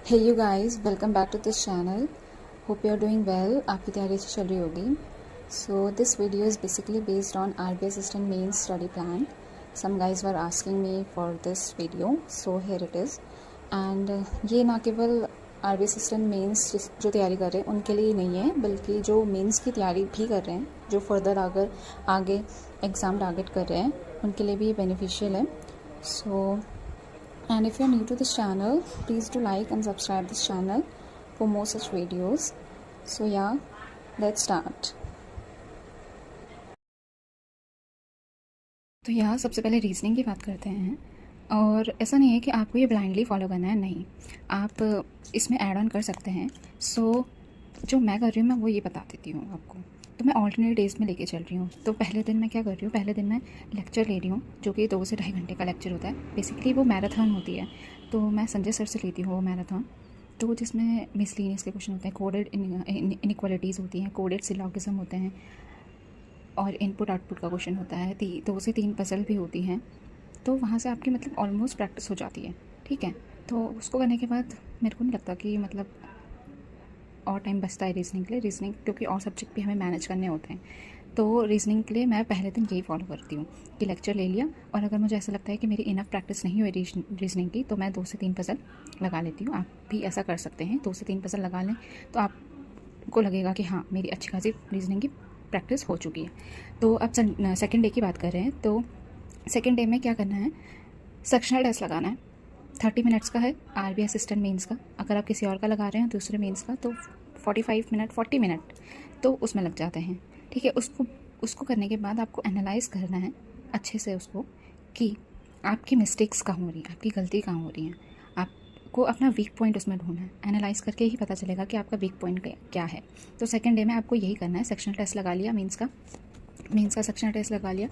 Hey you guys, welcome back to this channel. Hope you are doing well. आपकी तैयारी अच्छी चल रही होगी. So this video is basically based on RBI Assistant Mains study plan. Some guys were asking me for this video, so here it is. And ये ना केवल RBI Assistant Mains जो तैयारी कर रहे हैं उनके लिए नहीं है, बल्कि जो मेंस की तैयारी भी कर रहे हैं, जो फर्दर आगे एग्ज़ाम टारगेट कर रहे हैं, उनके लिए भी बेनिफिशियल है. So and if you're new to this channel, please do like and subscribe this channel for more such videos. So yeah, let's start. तो यहाँ सबसे पहले रीजनिंग की बात करते हैं. और ऐसा नहीं है कि आपको ये ब्लाइंडली फॉलो करना है, नहीं, आप इसमें ऐड ऑन कर सकते हैं. सो जो मैं कर रही हूँ मैं वो ये बता देती हूँ आपको. तो मैं ऑल्टरनेट डेज में लेके चल रही हूँ. तो पहले दिन मैं क्या कर रही हूँ, पहले दिन मैं लेक्चर ले रही हूँ जो कि 2 से ढाई घंटे का लेक्चर होता है. बेसिकली वो मैराथन होती है. तो मैं संजय सर से लेती हूँ वो मैराथन. तो जिसमें मिसलिनियस के क्वेश्चन होते हैं, कोडेड इनइक्वालिटीज़ होती हैं, कोडेड सिलॉगिज्म होते हैं और इनपुट आउटपुट का क्वेश्चन होता है. 2 से 3 पजल भी होती हैं. तो वहाँ से आपकी मतलब ऑलमोस्ट प्रैक्टिस हो जाती है. ठीक है. तो उसको करने के बाद मेरे को नहीं लगता कि मतलब और टाइम बचता है रीजनिंग के लिए. रीजनिंग क्योंकि और सब्जेक्ट भी हमें मैनेज करने होते हैं. तो रीजनिंग के लिए मैं पहले दिन यही फॉलो करती हूँ कि लेक्चर ले लिया, और अगर मुझे ऐसा लगता है कि मेरी इनफ प्रैक्टिस नहीं हुई रीजनिंग की, तो मैं 2 से 3 पजल लगा लेती हूँ. आप भी ऐसा कर सकते हैं. 2 से 3 पजल लगा लें तो आपको लगेगा कि हाँ, मेरी अच्छी खासी रीजनिंग की प्रैक्टिस हो चुकी है. तो अब सेकेंड डे की बात कर रहे हैं. तो सेकेंड डे में क्या करना है, सेक्शनल टेस्ट लगाना है. 30 मिनट्स का है RBI असिस्टेंट मेंस का. अगर आप किसी और का लगा रहे हैं दूसरे मेंस का, तो 40 मिनट तो उसमें लग जाते हैं. ठीक है. उसको करने के बाद आपको एनालाइज़ करना है अच्छे से उसको, कि आपकी मिस्टेक्स कहाँ हो रही हैं, आपकी गलती कहाँ हो रही हैं. आपको अपना वीक पॉइंट उसमें ढूंढना है. एनालाइज़ करके ही पता चलेगा कि आपका वीक पॉइंट क्या है. तो सेकेंड डे में आपको यही करना है. सेक्शनल टेस्ट लगा लिया, मेंस का सेक्शनल टेस्ट लगा लिया.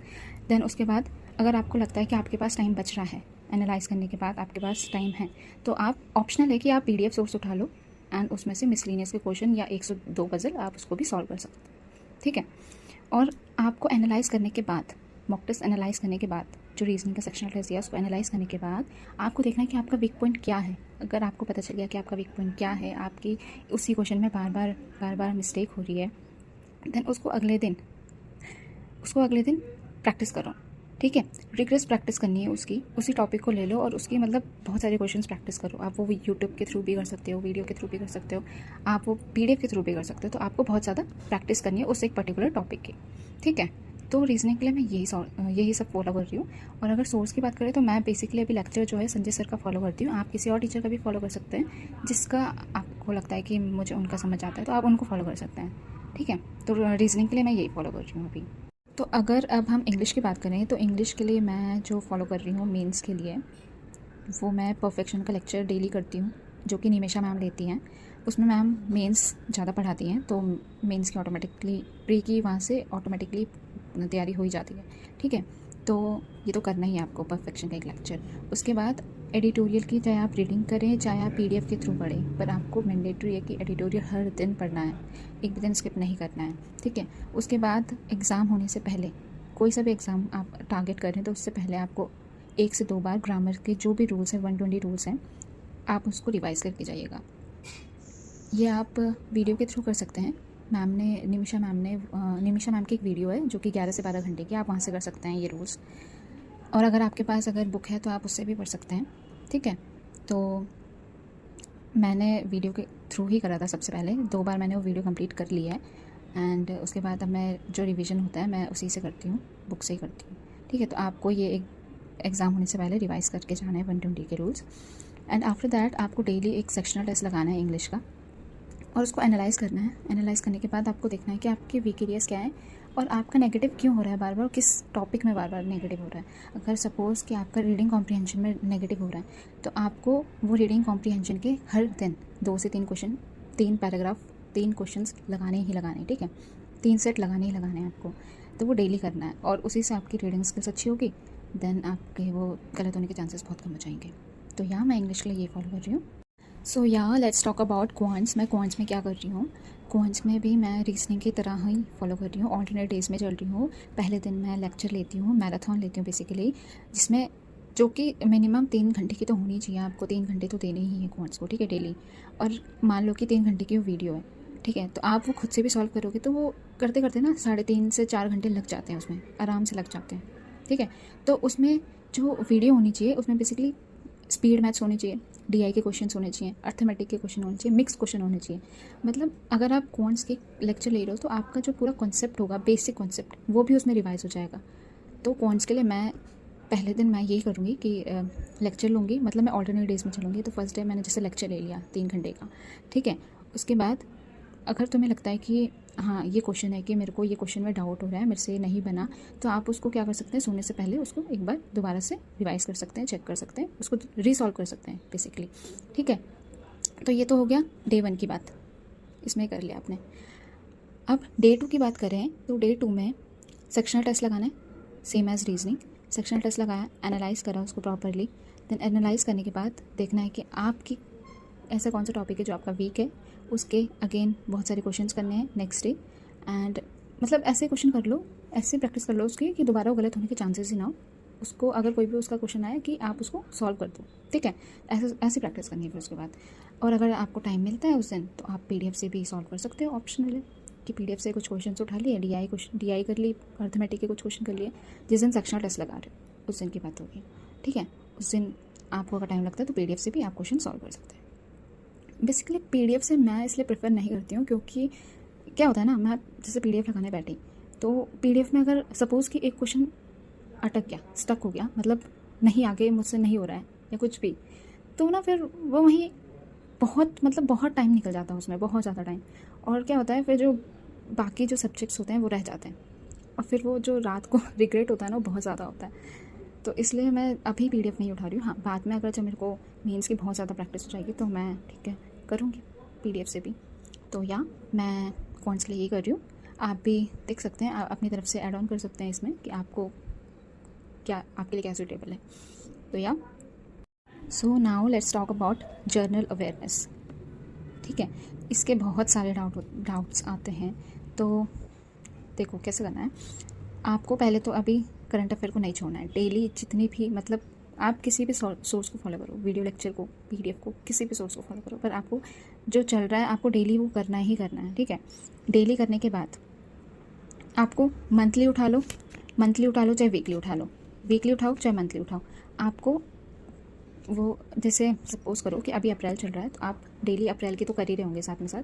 देन उसके बाद अगर आपको लगता है कि आपके पास टाइम बच रहा है, एनालाइज़ करने के बाद आपके पास टाइम है, तो आप ऑप्शनल है कि आप PDF सोर्स उठा लो एंड उसमें से मिसलिनियस के क्वेश्चन या 102 पजल आप उसको भी सॉल्व कर सकते हैं. ठीक है. और आपको एनालाइज़ करने के बाद, मॉक टेस्ट एनालाइज़ करने के बाद, जो रीजनिंग का सेक्शनल टेस्ट दिया उसको एनालाइज़ करने के बाद आपको देखना है कि आपका वीक पॉइंट क्या है. अगर आपको पता चल गया कि आपका वीक पॉइंट क्या है, आपकी उसी क्वेश्चन में बार बार मिस्टेक हो रही है, देन उसको अगले दिन प्रैक्टिस करो. ठीक है. रिग्रेस प्रैक्टिस करनी है उसकी. उसी टॉपिक को ले लो और उसकी मतलब बहुत सारे क्वेश्चंस प्रैक्टिस करो. आप वो यूट्यूब के थ्रू भी कर सकते हो, वीडियो के थ्रू भी कर सकते हो, आप वो PDF के थ्रू भी कर सकते हो. तो आपको बहुत ज़्यादा प्रैक्टिस करनी है उस एक पर्टिकुलर टॉपिक की. ठीक है. तो रीजनिंग के लिए मैं यही सब फॉलो कर रही हूँ. और अगर सोर्स की बात करें तो मैं बेसिकली अभी लेक्चर जो है संजय सर का फॉलो करती हूँ. आप किसी और टीचर का भी फॉलो कर सकते हैं, जिसका आपको लगता है कि मुझे उनका समझ आता है, तो आप उनको फॉलो कर सकते हैं. ठीक है. तो रीजनिंग के लिए मैं यही फॉलो कर रही हूँ अभी. तो अगर अब हम इंग्लिश की बात करें तो इंग्लिश के लिए मैं जो फॉलो कर रही हूँ मेंस के लिए, वो मैं परफेक्शन का लेक्चर डेली करती हूँ, जो कि निमिषा मैम लेती हैं. उसमें मैम मेंस ज़्यादा पढ़ाती हैं, तो मेंस की ऑटोमेटिकली प्री की वहाँ से ऑटोमेटिकली तैयारी हो ही जाती है. ठीक है. तो ये तो करना ही है आपको, परफेक्शन का एक लेक्चर. उसके बाद एडिटोरियल की, चाहे आप रीडिंग करें चाहे आप PDF के थ्रू पढ़ें, पर आपको मैंडेटरी है कि एडिटोरियल हर दिन पढ़ना है, एक भी दिन स्किप नहीं करना है. ठीक है. उसके बाद एग्ज़ाम होने से पहले, कोई सा भी एग्ज़ाम आप टारगेट करें तो उससे पहले आपको 1 से 2 बार ग्रामर के जो भी रूल्स हैं, 120 रूल्स हैं, आप उसको रिवाइज़ करके जाइएगा. ये आप वीडियो के थ्रू कर सकते हैं. निमिषा मैम की एक वीडियो है जो कि 11 से 12 घंटे की, आप वहाँ से कर सकते हैं ये रूल्स. और अगर आपके पास अगर बुक है तो आप उससे भी पढ़ सकते हैं. ठीक है. तो मैंने वीडियो के थ्रू ही करा था सबसे पहले. 2 बार मैंने वो वीडियो कंप्लीट कर लिया है. एंड उसके बाद अब मैं जो रिवीजन होता है मैं उसी से करती हूँ, बुक से ही करती हूँ. ठीक है. तो आपको ये एक एग्ज़ाम होने से पहले रिवाइज़ करके जाना है 120 के रूल्स. एंड आफ्टर दैट आपको डेली एक सेक्शनल टेस्ट लगाना है इंग्लिश का, और उसको एनालाइज़ करना है. एनालाइज़ करने के बाद आपको देखना है कि आपके वीक एरियाज़ क्या है और आपका नेगेटिव क्यों हो रहा है बार बार, किस टॉपिक में बार बार नेगेटिव हो रहा है. अगर सपोज़ कि आपका रीडिंग कॉम्प्रीहेंशन में नेगेटिव हो रहा है, तो आपको वो रीडिंग कॉम्प्रीहेंशन के हर दिन 2 से 3 क्वेश्चन, 3 पैराग्राफ, 3 क्वेश्चंस लगाने ही लगाने. ठीक है. 3 सेट लगाने ही लगाने हैं आपको. तो वो डेली करना है और उसी से आपकी रीडिंग स्किल्स अच्छी होगी. देन आपके वो गलत होने के चांसेस बहुत कम हो जाएंगे. तो यहाँ मैं इंग्लिश के लिए ये फॉलो कर रही हूँ. सो या लेट्स टॉक अबाउट क्वांट्स. मैं क्वांट्स में क्या कर रही हूँ, क्वांट्स में भी मैं रीजनिंग की तरह ही फॉलो कर रही हूँ. ऑल्टरनेट डेज में चल रही हूँ. पहले दिन मैं लेक्चर लेती हूँ, मैराथन लेती हूँ बेसिकली, जिसमें जो कि मिनिमम 3 घंटे की तो होनी चाहिए, आपको 3 घंटे तो देने ही है क्वांट्स को, ठीक है, डेली। और मान लो कि 3 घंटे की वो वीडियो है, ठीक है, तो आप वो खुद से भी सॉल्व करोगे तो वो करते करते ना 3.5 से 4 घंटे लग जाते हैं, उसमें आराम से लग जाते हैं, ठीक है। तो उसमें जो वीडियो होनी चाहिए उसमें बेसिकली स्पीड मैथ्स होनी चाहिए, डीआई के क्वेश्चन होने चाहिए, अर्थमेटिक के क्वेश्चन होने चाहिए, मिक्स क्वेश्चन होने चाहिए। मतलब अगर आप क्वांट्स के लेक्चर ले रहे हो तो आपका जो पूरा कॉन्सेप्ट होगा, बेसिक कॉन्सेप्ट, वो भी उसमें रिवाइज हो जाएगा। तो क्वांट्स के लिए मैं पहले दिन मैं यही करूँगी कि लेक्चर लूँगी, मतलब मैं ऑल्टरनेट डेज में चलूँगी। तो फर्स्ट डे मैंने जैसे लेक्चर ले लिया 3 घंटे का, ठीक है। उसके बाद अगर तुम्हें लगता है कि हाँ ये क्वेश्चन है कि मेरे को ये क्वेश्चन में डाउट हो रहा है, मेरे से नहीं बना, तो आप उसको क्या कर सकते हैं, सोने से पहले उसको एक बार दोबारा से रिवाइज कर सकते हैं, चेक कर सकते हैं, उसको रीसॉल्व कर सकते हैं बेसिकली, ठीक है। तो ये तो हो गया डे 1 की बात, इसमें कर लिया आपने। अब डे 2 की बात करें तो डे 2 में सेक्शनल टेस्ट लगाना है, same as reasoning. Sectional test लगाया, एनालाइज करा उसको प्रॉपरली, देन एनालाइज करने के बाद देखना है कि आपकी ऐसा कौन सा टॉपिक है जो आपका वीक है, उसके अगेन बहुत सारे क्वेश्चंस करने हैं नेक्स्ट डे। एंड मतलब ऐसे क्वेश्चन कर लो, ऐसे प्रैक्टिस कर लो उसकी कि दोबारा वो गलत होने के चांसेस ही ना हो। उसको अगर कोई भी उसका क्वेश्चन आए कि आप उसको सॉल्व कर दो, ठीक है। ऐसी प्रैक्टिस करनी है फिर उसके बाद। और अगर आपको टाइम मिलता है उस दिन तो आप पीडीएफ से भी सॉल्व कर सकते हो, ऑप्शनल है कि पीडीएफ से कुछ क्वेश्चन उठा लिए, डीआई कर ली, अर्थमेटिक के कुछ क्वेश्चन कर लिए। जिस दिन सेक्शनल टेस्ट लगा रहे हो उस दिन की बात होगी, ठीक है। उस दिन आपको अगर टाइम लगता है तो पीडीएफ से भी आप क्वेश्चन सॉल्व कर सकते हैं। बेसिकली पीडीएफ से मैं इसलिए प्रेफर नहीं करती हूँ क्योंकि क्या होता है ना, मैं जैसे पीडीएफ लगाने बैठी तो पीडीएफ में अगर सपोज़ कि एक क्वेश्चन अटक गया, स्टक हो गया, मतलब नहीं आगे मुझसे नहीं हो रहा है या कुछ भी, तो ना फिर वो वहीं बहुत टाइम निकल जाता है उसमें, बहुत ज़्यादा टाइम। और क्या होता है फिर जो बाकी जो सब्जेक्ट्स होते हैं वो रह जाते हैं, और फिर वो जो रात को रिग्रेट होता है ना वो बहुत ज़्यादा होता है। तो इसलिए मैं अभी पीडीएफ नहीं उठा रही हूँ। हाँ, बाद में अगर जब मेरे को मेंस की बहुत ज़्यादा प्रैक्टिस हो जाएगी तो मैं ठीक है करूँगी पीडीएफ से भी। तो या मैं क्वांट्स के लिए यही कर रही हूँ। आप भी देख सकते हैं, आप अपनी तरफ से ऐड ऑन कर सकते हैं इसमें कि आपको क्या, आपके लिए क्या सूटेबल है। तो या so now let's talk about journal awareness, ठीक है। इसके बहुत सारे डाउट्स आते हैं। तो देखो कैसे करना है, आपको पहले तो अभी करंट अफेयर को नहीं छोड़ना है। डेली जितनी भी, मतलब आप किसी भी सोर्स को फॉलो करो, वीडियो लेक्चर को, पीडीएफ को, किसी भी सोर्स को फॉलो करो, पर आपको जो चल रहा है आपको डेली वो करना ही करना है, ठीक है। डेली करने के बाद आपको मंथली उठा लो चाहे वीकली उठा लो, वीकली उठाओ चाहे मंथली उठाओ, आपको वो जैसे सपोज करो कि अभी अप्रैल चल रहा है तो आप डेली अप्रैल की तो कर ही रहे होंगे साथ में साथ,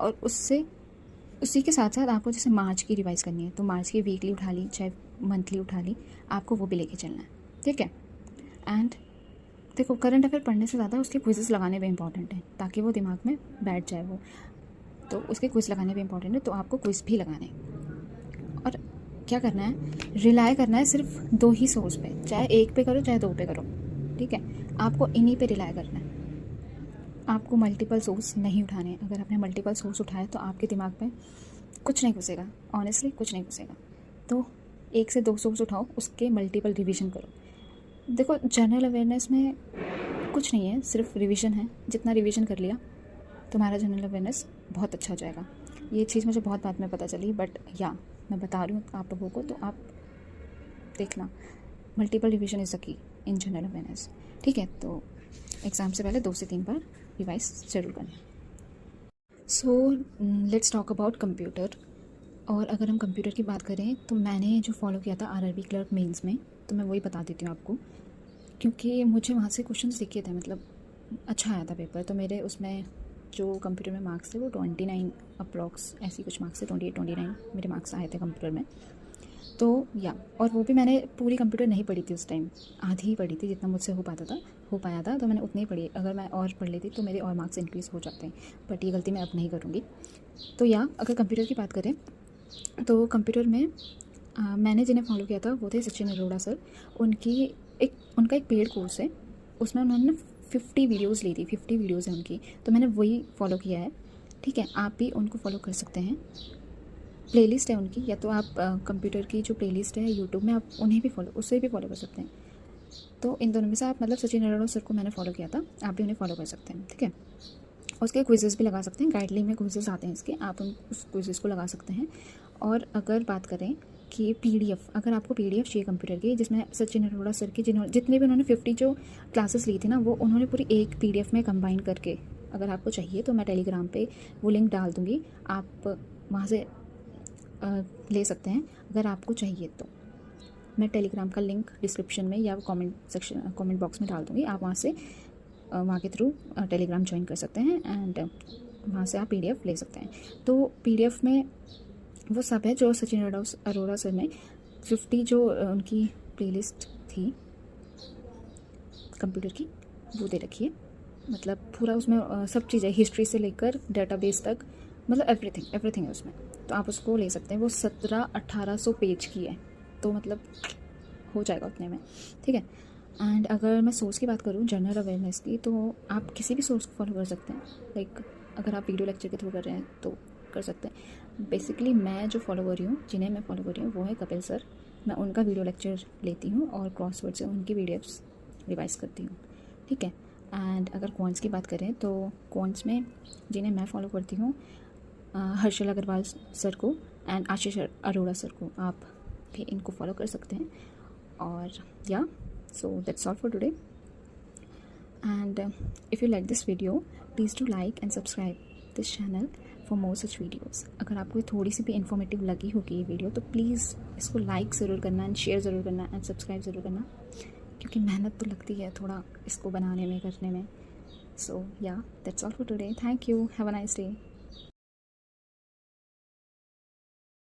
और उसी के साथ साथ आपको जैसे मार्च की रिवाइज़ करनी है तो मार्च की वीकली उठा ली चाहे मंथली उठा ली, आपको वो भी लेके चलना है, ठीक है। एंड देखो करंट अफेयर पढ़ने से ज़्यादा उसके क्विज़ेस लगाने भी इंपॉर्टेंट हैं ताकि वो दिमाग में बैठ जाए वो, तो उसके क्विज़ लगाने भी इंपॉर्टेंट है, तो आपको क्विज़ भी लगाने हैं। और क्या करना है, रिलाई करना है सिर्फ 2 ही सोर्स पे, चाहे 1 पे करो चाहे 2 पे करो, ठीक है। आपको इन्हीं पे रिलाई करना है, आपको मल्टीपल सोर्स नहीं उठाने। अगर आपने मल्टीपल सोर्स उठाए तो आपके दिमाग में कुछ नहीं घुसेगा, ऑनेस्टली कुछ नहीं घुसेगा। तो 1 से 2 सोर्स उठाओ, उसके मल्टीपल रिवीजन करो। देखो जनरल अवेयरनेस में कुछ नहीं है, सिर्फ रिवीजन है। जितना रिवीजन कर लिया तुम्हारा जनरल अवेयरनेस बहुत अच्छा हो जाएगा। ये चीज़ मुझे बहुत बाद में पता चली, बट या मैं बता रही हूँ आप लोगों को, तो आप देखना, multiple revision is the key in general awareness, ठीक है। तो एग्ज़ाम से पहले 2 से 3 बार रिवाइज ज़रूर करना। So let's talk about computer. और अगर हम कंप्यूटर की बात करें तो मैंने जो फॉलो किया था आरआरबी क्लर्क मेंस में, तो मैं वही बता देती हूँ आपको, क्योंकि मुझे वहाँ से क्वेश्चंस दिखे थे, मतलब अच्छा आया था पेपर। तो मेरे उसमें जो कंप्यूटर में मार्क्स थे वो 29 अप्रॉक्स ऐसी कुछ मार्क्स थे, 29 मेरे मार्क्स आए थे कंप्यूटर में। तो या और वो भी मैंने पूरी कंप्यूटर नहीं पढ़ी थी उस टाइम, आधी ही पढ़ी थी, जितना मुझसे हो पाया था तो मैंने उतनी ही पढ़ी। अगर मैं और पढ़ लेती तो मेरे और मार्क्स इंक्रीज़ हो जाते हैं, बट ये गलती मैं अब नहीं करूँगी। तो या अगर कंप्यूटर की बात करें तो कंप्यूटर में मैंने जिन्हें फॉलो किया था वो थे सचिन अरोड़ा सर। उनका एक पेड कोर्स है, उसमें उन्होंने 50 वीडियोज़ ली थी, 50 वीडियोज़ हैं उनकी, तो मैंने वही फॉलो किया है, ठीक है। आप भी उनको फॉलो कर सकते हैं। प्लेलिस्ट है उनकी, या तो आप कंप्यूटर की जो प्लेलिस्ट है यूट्यूब में, आप उससे भी फॉलो कर सकते हैं। तो इन दोनों में से आप, मतलब सचिन अरोड़ा सर को मैंने फॉलो किया था, आप भी उन्हें फॉलो कर सकते हैं, ठीक है। उसके क्विज़ेस भी लगा सकते हैं, गाइडलाइन में क्विज़ेस आते हैं इसके, आप उस क्विज़ेस को लगा सकते हैं। और अगर बात करें कि PDF, अगर आपको PDF चाहिए कंप्यूटर की, जिसमें सचिन अरोड़ा सर की जितने भी उन्होंने 50 जो क्लासेस ली थी ना, वो उन्होंने पूरी एक PDF में कंबाइन करके अगर आपको चाहिए तो मैं टेलीग्राम पे वो लिंक डाल दूँगी, आप वहाँ से ले सकते हैं अगर आपको चाहिए तो। मैं टेलीग्राम का लिंक डिस्क्रिप्शन में या कमेंट बॉक्स में डाल दूँगी, आप वहाँ से वहाँ के थ्रू टेलीग्राम ज्वाइन कर सकते हैं एंड वहाँ से आप PDF ले सकते हैं। तो PDF में वो सब है जो सचिन अरोड़ा सर ने 50 जो उनकी प्लेलिस्ट थी कंप्यूटर की वो दे रखी है, मतलब पूरा उसमें सब चीज़ें हिस्ट्री से लेकर डेटाबेस तक, मतलब एवरीथिंग है उसमें, तो आप उसको ले सकते हैं। वो 1700-1800 पेज की है, तो मतलब हो जाएगा उतने में, ठीक है। एंड अगर मैं सोर्स की बात करूँ जनरल अवेयरनेस की, तो आप किसी भी सोर्स को फॉलो कर सकते हैं। लाइक अगर आप वीडियो लेक्चर के थ्रू कर रहे हैं तो कर सकते हैं। बेसिकली मैं जो फॉलो कर रही हूँ, जिन्हें मैं फॉलो कर रही हूँ वो है कपिल सर। मैं उनका वीडियो लेक्चर लेती हूँ और क्रॉसवर्ड से उनकी PDFs रिवाइज़ करती हूँ, ठीक है। एंड अगर क्वांट्स की बात करें तो क्वांट्स में जिन्हें मैं फॉलो करती हूँ हर्षल अग्रवाल सर को एंड आशीष अरोड़ा सर को, आप भी इनको फॉलो कर सकते हैं। और या so that's all for today and if you like this video please do like and subscribe this channel for more such videos. अगर आपको थोड़ी सी भी इन्फॉर्मेटिव लगी होगी ये वीडियो तो प्लीज़ इसको लाइक ज़रूर करना एंड शेयर ज़रूर करना एंड सब्सक्राइब ज़रूर करना, क्योंकि मेहनत तो लगती है थोड़ा इसको बनाने में, करने में। सो या that's all for today, thank you, have a nice day.